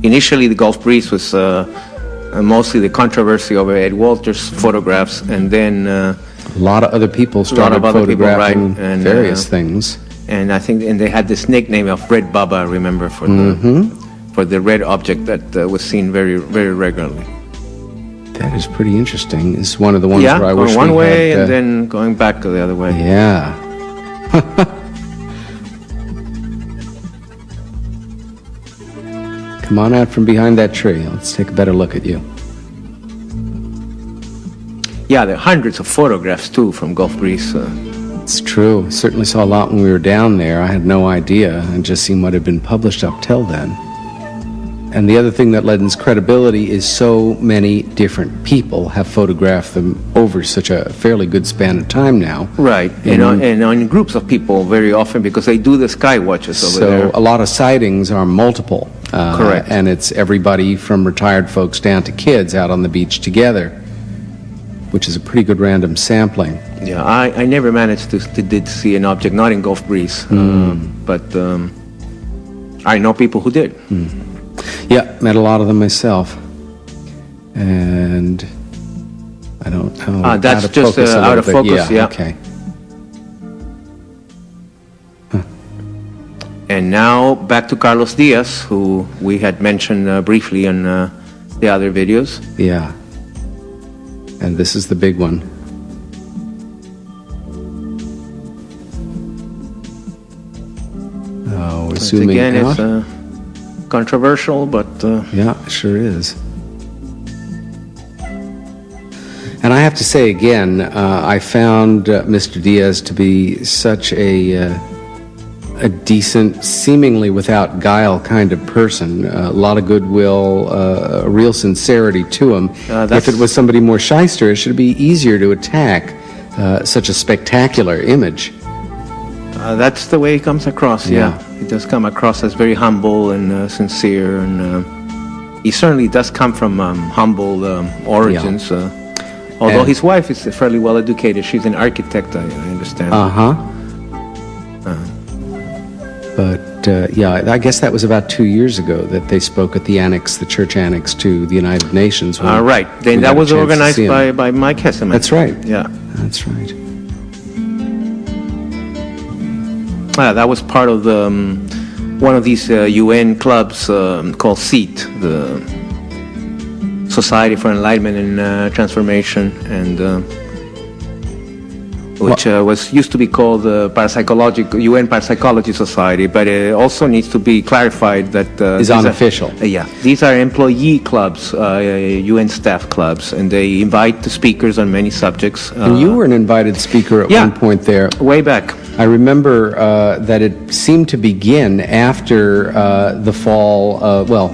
initially the Gulf Breeze was mostly the controversy over Ed Walters' photographs, and then a lot of other people started photographing various things. And I think, and they had this nickname of Red Bubba, I remember, for the red object that was seen very, very regularly. That is pretty interesting. It's one of the ones where I wish we had... one way and then going back the other way. Yeah. Come on out from behind that tree. Let's take a better look at you. Yeah, there are hundreds of photographs, too, from Gulf Breeze. It's true. Certainly saw a lot when we were down there. I had no idea. I'd just seen what had been published up till then. And the other thing that lends credibility is so many different people have photographed them over such a fairly good span of time now. Right, and in groups of people very often, because they do the sky watches over there. So a lot of sightings are multiple. Correct. And it's everybody from retired folks down to kids out on the beach together, which is a pretty good random sampling. Yeah, I never managed to see an object, not in Gulf Breeze, but I know people who did. Yeah, met a lot of them myself. And I don't know. That's just out of focus, yeah. Okay. And now back to Carlos Diaz, who we had mentioned briefly in the other videos. Yeah. And this is the big one. Oh, we're zooming again, out. It's controversial, but... Yeah, it sure is. And I have to say again, I found Mr. Diaz to be such a decent, seemingly without guile kind of person. A lot of goodwill, a real sincerity to him. If it was somebody more shyster, it should be easier to attack such a spectacular image. That's the way he comes across, yeah. He does come across as very humble and sincere, and he certainly does come from humble origins. Although his wife is fairly well educated. She's an architect, I understand. But yeah, I guess that was about 2 years ago that they spoke at the annex, the church annex to the United Nations. Right. Then that was organized by Mike Hesseman. That's right. Yeah. That's right. That was part of the one of these UN clubs called SEAT, the Society for Enlightenment and Transformation, and which used to be called the UN Parapsychology Society, but it also needs to be clarified that is unofficial. These are employee clubs, UN staff clubs, and they invite the speakers on many subjects. And you were an invited speaker at one point there. Way back. I remember that it seemed to begin after the fall,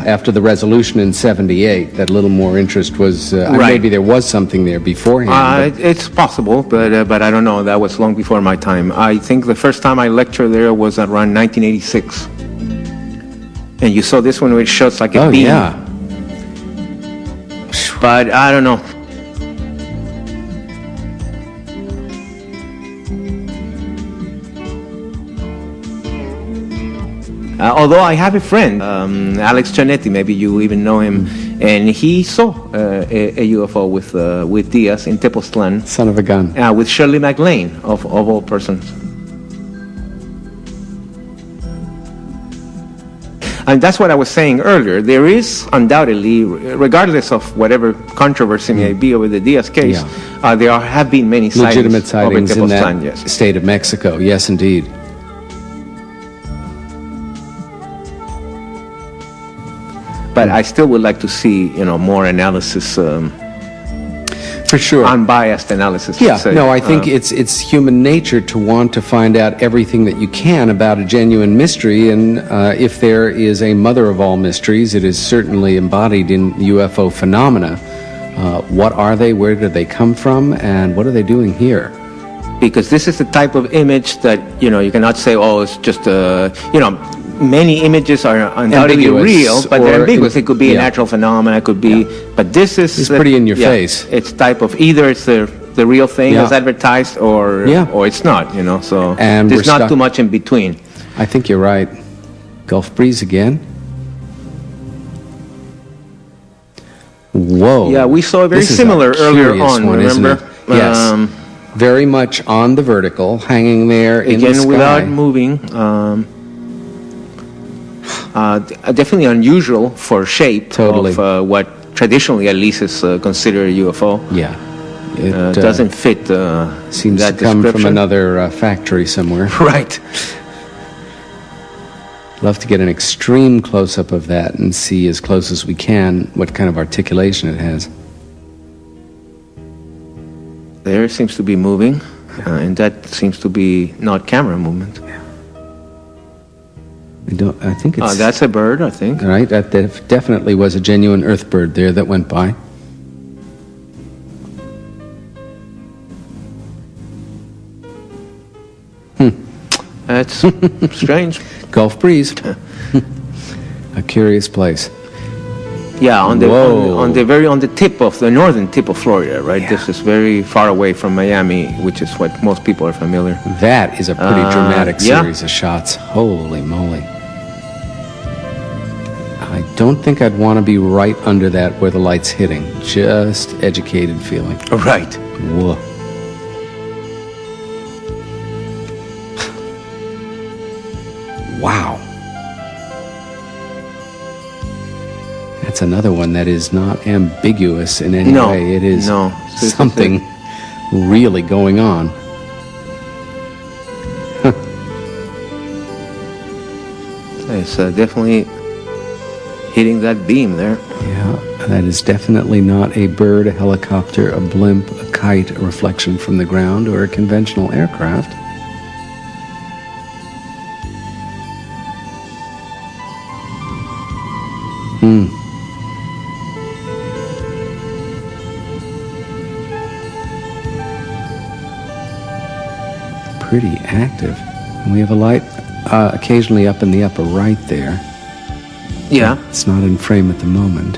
after the resolution in '78, that a little more interest was, maybe there was something there beforehand. It's possible, but I don't know. That was long before my time. I think the first time I lectured there was around 1986. And you saw this one which shows like a beam. Yeah. But I don't know. Although I have a friend, Alex Giannetti, maybe you even know him, and he saw a UFO with Diaz in Tepoztlan. Son of a gun. With Shirley MacLaine, of all persons. And that's what I was saying earlier. There is undoubtedly, regardless of whatever controversy may be over the Diaz case, there have been many legitimate sightings in that state of Mexico. Yes, indeed. But I still would like to see, more analysis. For sure. Unbiased analysis. Yeah, no, I think it's human nature to want to find out everything that you can about a genuine mystery, and if there is a mother of all mysteries, it is certainly embodied in UFO phenomena. What are they? Where do they come from? And what are they doing here? Because this is the type of image that, you cannot say, it's just, many images are undoubtedly real, but they're ambiguous. It could be a natural phenomenon, it could be, but this is... It's pretty in your face. It's type of, either it's the real thing as advertised, or it's not, so and there's not too much in between. I think you're right. Gulf Breeze again. Whoa. Yeah, we saw a very This is similar earlier curious on, one, isn't remember? it? Yes. Very much on the vertical, hanging there in the Again, sky. without moving. Definitely unusual for shape Totally. of what traditionally at least is considered a UFO. Yeah. It Doesn't fit seems that to come from description. another factory somewhere. Right. Love to get an extreme close-up of that and see as close as we can what kind of articulation it has. There it seems to be moving, and that seems to be not camera movement. I think it's... That's a bird, I think. Right, that definitely was a genuine earth bird there that went by. That's strange. Gulf breeze. A curious place. Yeah, on the Whoa. on the tip of the northern tip of Florida, right? Yeah. This is very far away from Miami, which is what most people are familiar. That is a pretty dramatic yeah. series of shots. Holy moly. I don't think I'd want to be right under that where the light's hitting. Just educated feeling. Right. Whoa. Wow. That's another one that is not ambiguous in any way. It is something really going on. It's definitely hitting that beam there. Yeah, that is definitely not a bird, a helicopter, a blimp, a kite, a reflection from the ground, or a conventional aircraft. Pretty active. And we have a light occasionally up in the upper right there. Yeah. It's not in frame at the moment.